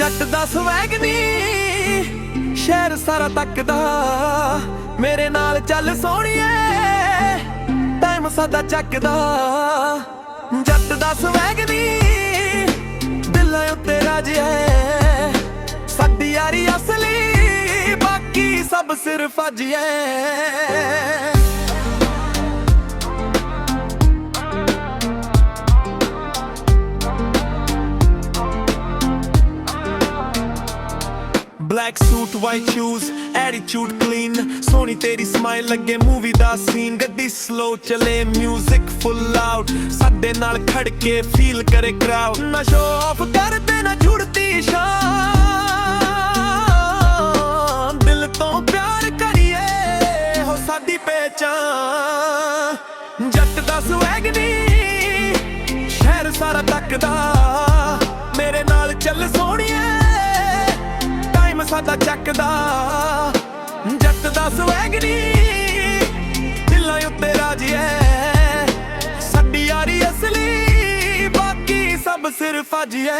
ਜੱਟ ਦਾ ਸਵੈਗ ਨੀ ਸ਼ਹਿਰ ਸਾਰਾ ਤੱਕਦਾ, ਮੇਰੇ ਨਾਲ ਚੱਲ ਸੋਹਣੀਏ ਟਾਈਮ ਸਾਡਾ ਚੱਕਦਾ। ਜੱਟ ਦਾ ਸਵੈਗ ਨੀ ਦਿਲਾਂ ਉੱਤੇ ਰਾਜਿਆ, ਸਾਡੀ ਯਾਰੀ ਅਸਲੀ ਬਾਕੀ ਸਭ ਸਿਰਫ ਅਜਿਆ। Black suit, white shoes, attitude clean, ਸੋਹਣੀ ਤੇਰੀ smile ਲੱਗੇ movie ਦਾ scene। ਗੱਡੀ slow ਚਲੇ music full loud, ਸਾਡੇ ਨਾਲ ਖੜ ਕੇ feel ਕਰੇ crowd। ਨਾ show off ਕਰਦੇ ਨਾ ਝੁੜਦੀ ਸ਼ਾਨ, ਦਿਲ ਤੋਂ ਪਿਆਰ ਕਰੀਏ ਹੋ ਸਾਡੀ ਪਹਿਚਾਨ। ਜੱਟ ਦਾ swag ਨੀ ਸ਼ਹਿਰ ਸਾਰਾ ਤੱਕਦਾ, ਮੇਰੇ ਨਾਲ ਚੱਲ ਸੋਹਣੀਏ ਸਾਡਾ ਚੱਕਦਾ। ਜੱਟ ਦਾ ਸਵੈਗ ਨੀ ਦਿਲਾਂ ਉੱਤੇ ਰਾਜਿਆ, ਸਾਡੀ ਯਾਰੀ ਅਸਲੀ ਬਾਕੀ ਸਭ ਸਿਰਫ ਅਜਿਆ।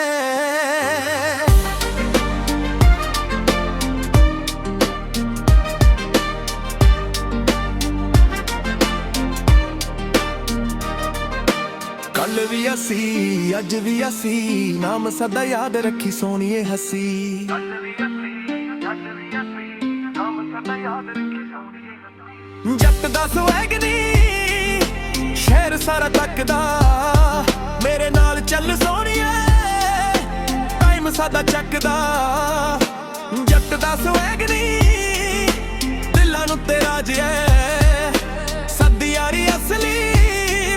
ਕੱਲ ਵੀ ਅਸੀਂ ਅੱਜ ਵੀ ਅਸੀਂ, ਨਾਮ ਸਦਾ ਯਾਦ ਰੱਖੀ ਸੋਹਣੀਏ ਹੱਸੀ। ਜੱਟ ਦਾ ਸਵੈਗ ਨੀ ਸ਼ਹਿਰ ਸਾਰਾ ਤੱਕਦਾ, ਮੇਰੇ ਨਾਲ ਚੱਲ ਸੋਹਣੀਏ ਟਾਈਮ ਸਾਡਾ ਚੱਕਦਾ। ਜੱਟ ਦਾ ਸਵੈਗ ਨੀ ਦਿਲਾਂ ਉੱਤੇ ਰਾਜਿਆ, ਸਾਡੀ ਯਾਰੀ ਅਸਲੀ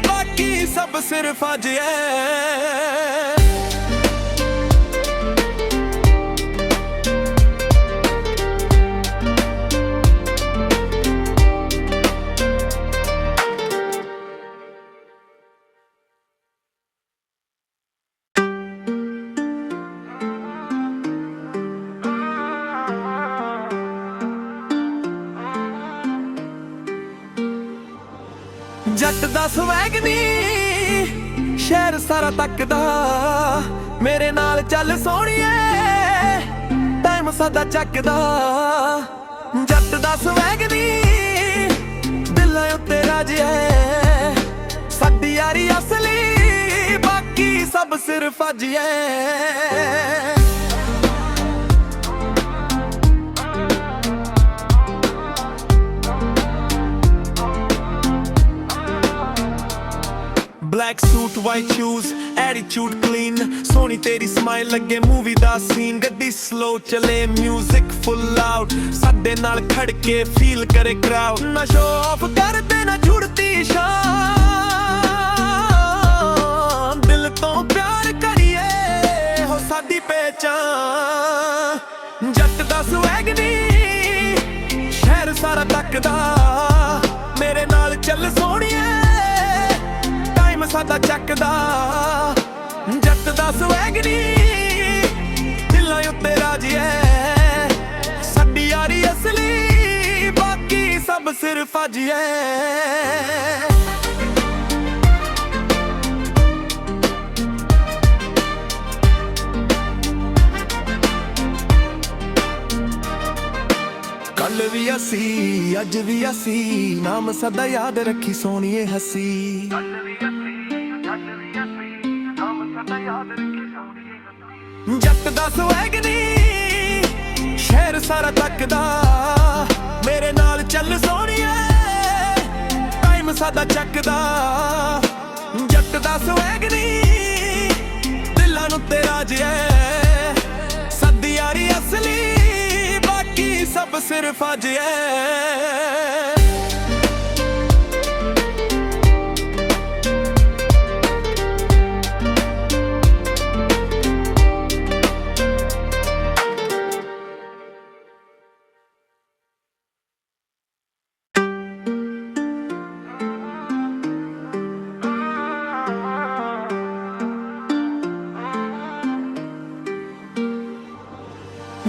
ਬਾਕੀ ਸਭ ਸਿਰਫ ਅਜਿਆ। ਜੱਟ ਦਾ ਸਵੈਗ ਨੀ ਸ਼ਹਿਰ ਸਾਰਾ ਤੱਕਦਾ, ਮੇਰੇ ਨਾਲ ਚੱਲ ਸੋਹਣੀਏ ਟਾਈਮ ਸਾਡਾ ਚੱਕਦਾ। ਜੱਟ ਦਾ ਸਵੈਗ ਨੀ ਦਿਲਾਂ ਉੱਤੇ ਰਾਜਿਆ, ਸਾਡੀ ਯਾਰੀ ਅਸਲੀ ਬਾਕੀ ਸਭ ਸਿਰਫ ਅਜਿਆ। Black suit, white shoes, attitude clean, ਸੋਹਣੀ ਤੇਰੀ smile ਲੱਗੇ movie ਦਾ scene। ਗੱਡੀ slow ਚਲੇ music full loud, ਸਾਡੇ ਨਾਲ ਖੜ ਕੇ feel ਕਰੇ crowd। ਨਾ show off ਕਰਦੇ ਨਾ ਝੁੜਦੀ ਸ਼ਾਨ, ਦਿਲ ਤੋਂ ਪਿਆਰ ਕਰੀਏ ਹੋ ਸਾਡੀ ਪਹਿਚਾਨ। ਜੱਟ ਦਾ swag ਨੀ ਸ਼ਹਿਰ ਸਾਰਾ ਤੱਕਦਾ, ਮੇਰੇ ਨਾਲ ਚੱਲ ਸੋਹਣੀਏ ਸਾਡਾ ਚੱਕਦਾ। ਜੱਟ ਦਾ ਸਵੈਗ ਨੀ ਦਿਲਾਂ ਉੱਤੇ ਰਾਜਿਆ, ਸਾਡੀ ਯਾਰੀ ਅਸਲੀ ਬਾਕੀ ਸਭ ਸਿਰਫ ਅਜਿਆ। ਕੱਲ ਵੀ ਅਸੀਂ ਅੱਜ ਵੀ ਅਸੀਂ, ਨਾਮ ਸਦਾ ਯਾਦ ਰੱਖੀ ਸੋਹਣੀਏ ਹੱਸੀ। ਜੱਟ ਦਾ ਸਵੈਗ ਨੀ ਸ਼ਹਿਰ ਸਾਰਾ ਤੱਕਦਾ, ਮੇਰੇ ਨਾਲ ਚੱਲ ਸੋਹਣੀਏ ਟਾਈਮ ਸਾਡਾ ਚੱਕਦਾ। ਜੱਟ ਦਾ ਸਵੈਗ ਨੀ ਦਿਲਾਂ ਉੱਤੇ ਰਾਜਿਆ, ਸਾਡੀ ਯਾਰੀ ਅਸਲੀ ਬਾਕੀ ਸਭ ਸਿਰਫ ਅਜਿਆ।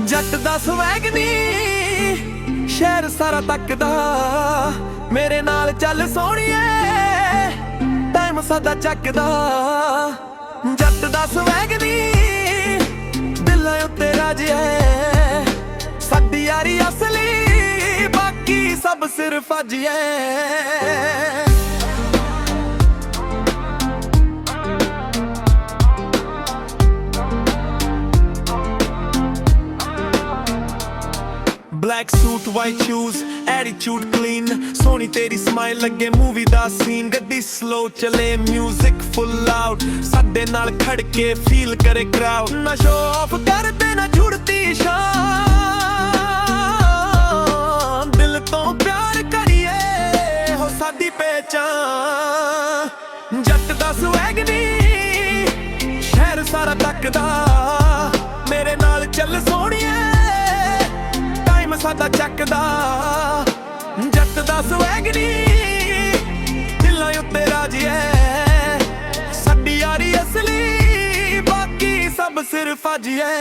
ਜੱਟ ਦਾ ਸਵੈਗ ਨੀ ਸ਼ਹਿਰ ਸਾਰਾ ਤੱਕਦਾ, ਮੇਰੇ ਨਾਲ ਚੱਲ ਸੋਹਣੀਏ ਟਾਈਮ ਸਾਡਾ ਚੱਕਦਾ। ਜੱਟ ਦਾ ਸਵੈਗ ਨੀ ਦਿਲ ਦਿਲਾਂ ਉੱਤੇ ਰਾਜ ਹੈ ਸਾਡੀ ਯਾਰੀ ਅਸਲੀ, ਬਾਕੀ ਸਭ ਸਿਰਫ ਅੱਜ ਹੈ। Black suit, white shoes, attitude clean, ਸੋਹਣੀ ਤੇਰੀ smile ਲੱਗੇ ਮੂਵੀ ਦਾ ਸੀਨ। ਗੱਡੀ slow ਚਲੇ music full loud, ਸਾਡੇ ਨਾਲ ਖੜ ਕੇ feel ਕਰੇ crowd। ਨਾ show off ਕਰਦੇ ਨਾ ਜੁੜਤੀ ਸ਼ਾਨ, ਦਿਲ ਤੋਂ ਪਿਆਰ ਕਰੀਏ ਹੋ ਸਾਡੀ ਪਹਿਚਾਨ। ਜੱਟ ਦਾ swag ਨੀ ਸ਼ਹਿਰ ਸਾਰਾ ਤੱਕਦਾ, ਮੇਰੇ ਨਾਲ ਚੱਲ ਸੋਹਣੀਏ ਸਾਡਾ ਚੱਕਦਾ। ਜੱਟ ਦਾ swag ਨੀ ਦਿਲਾਂ ਉੱਤੇ ਰਾਜ ਹੈ ਸਾਡੀ ਯਾਰੀ ਅਸਲੀ, ਬਾਕੀ ਸਭ ਸਿਰਫ ਅੱਜ ਹੈ।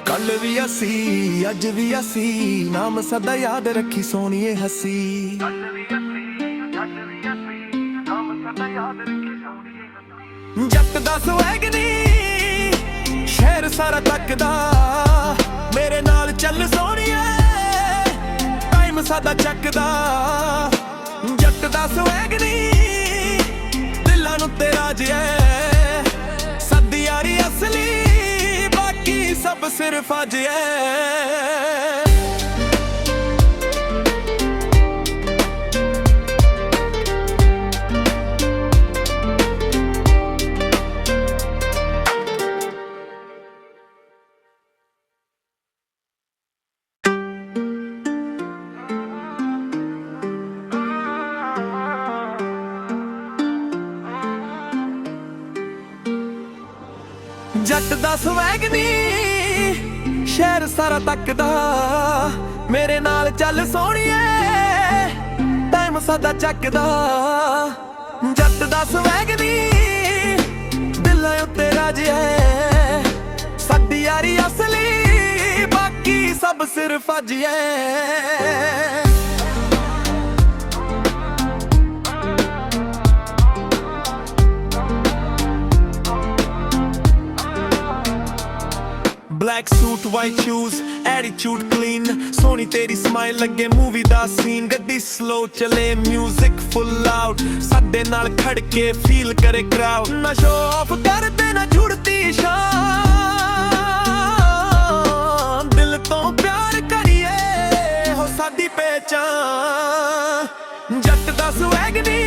ਕੱਲ ਵੀ ਅਸੀਂ ਅੱਜ ਵੀ ਅਸੀਂ, ਨਾਮ ਸਦਾ ਯਾਦ ਰੱਖੀ ਸੋਹਣੀਏ ਹੱਸੀ। ਜੱਟ ਦਾ swag ਨੀ ਸ਼ਹਿਰ ਸਾਰਾ ਤੱਕਦਾ, ਮੇਰੇ ਨਾਲ ਚੱਲ ਸੋਹਣੀਏ ਟਾਈਮ ਸਾਡਾ ਚੱਕਦਾ। ਜੱਟ ਦਾ swag ਨੀ ਦਿਲਾਂ ਉੱਤੇ ਰਾਜ ਹੈ ਸਾਡੀ ਯਾਰੀ ਅਸਲੀ, ਬਾਕੀ ਸਭ ਸਿਰਫ ਅੱਜ ਹੈ। ਜੱਟ ਦਾ swag ਨੀ ਸ਼ਹਿਰ ਸਾਰਾ ਤੱਕਦਾ, ਮੇਰੇ ਨਾਲ ਚੱਲ ਸੋਹਣੀਏ ਟਾਈਮ ਸਾਡਾ ਚੱਕਦਾ। ਜੱਟ ਦਾ swag ਨੀ ਦਿਲਾਂ ਉੱਤੇ ਰਾਜ ਹੈ ਸਾਡੀ ਯਾਰੀ ਅਸਲੀ, ਬਾਕੀ ਸਭ ਸਿਰਫ ਅੱਜ ਹੈ। Black suit, white shoes, attitude clean, ਸੋਹਣੀ ਤੇਰੀ smile ਲੱਗੇ ਮੂਵੀ ਦਾ ਸੀਨ। ਗੱਡੀ slow ਚਲੇ music full loud, ਸਾਡੇ ਨਾਲ ਖੜ ਕੇ feel ਕਰੇ crowd। ਨਾ show off ਕਰਦੇ ਨਾ ਜੁੜਤੀ ਸ਼ਾਨ, ਦਿਲ ਤੋਂ ਪਿਆਰ ਕਰੀਏ ਹੋ ਸਾਡੀ ਪਹਿਚਾਨ। ਜੱਟ ਦਾ swag ਨੀ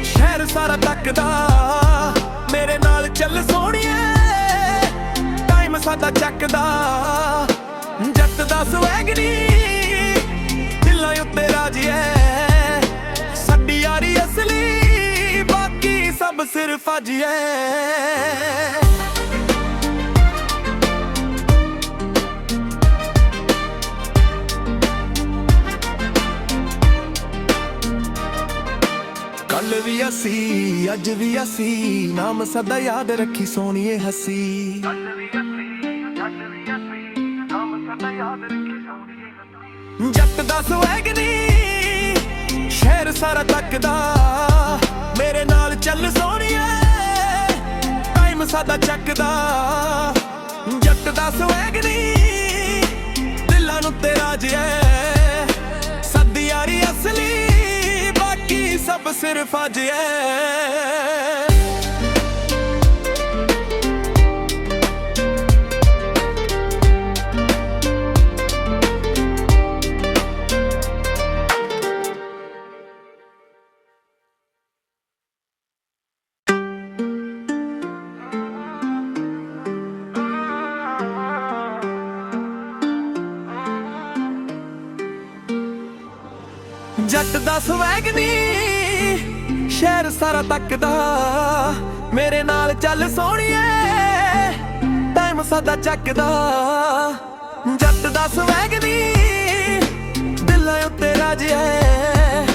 ਸ਼ਹਿਰ ਸਾਰਾ ਤੱਕਦਾ, ਮੇਰੇ ਨਾਲ ਚੱਲ ਸੋਹਣੀਏ ਸਾਡਾ ਚੱਕਦਾ। ਜੱਟ ਦਾ swag ਨੀ ਦਿਲਾਂ ਉੱਤੇ ਰਾਜ ਹੈ ਸਾਡੀ ਯਾਰੀ ਅਸਲੀ, ਬਾਕੀ ਸਭ ਸਿਰਫ ਅੱਜ ਹੈ। ਕੱਲ ਵੀ ਅਸੀਂ ਅੱਜ ਵੀ ਅਸੀਂ, ਨਾਮ ਸਦਾ ਯਾਦ ਰੱਖੀ ਸੋਹਣੀਏ ਹੱਸੀ। ਜੱਟ ਦਾ swag ਨੀ ਸ਼ਹਿਰ ਸਾਰਾ ਤੱਕਦਾ, ਮੇਰੇ ਨਾਲ ਚੱਲ ਸੋਹਣੀਏ ਟਾਈਮ ਸਾਡਾ ਚੱਕਦਾ। ਜੱਟ ਦਾ swag ਨੀ ਦਿਲਾਂ ਉੱਤੇ ਰਾਜ ਹੈ ਸਾਡੀ ਯਾਰੀ ਅਸਲੀ, ਬਾਕੀ ਸਭ ਸਿਰਫ ਅੱਜ ਹੈ। ਜੱਟ ਦਾ swag ਨੀ ਸ਼ਹਿਰ ਸਾਰਾ ਤੱਕਦਾ, ਮੇਰੇ ਨਾਲ ਚੱਲ ਸੋਹਣੀਏ ਟਾਈਮ ਸਾਡਾ ਚੱਕਦਾ। ਜੱਟ ਦਾ swag ਨੀ ਦਿਲਾਂ ਉੱਤੇ ਰਾਜ ਹੈ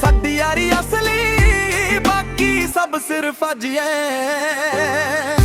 ਸਾਡੀ ਯਾਰੀ ਅਸਲੀ, ਬਾਕੀ ਸਭ ਸਿਰਫ ਅੱਜ ਹੈ।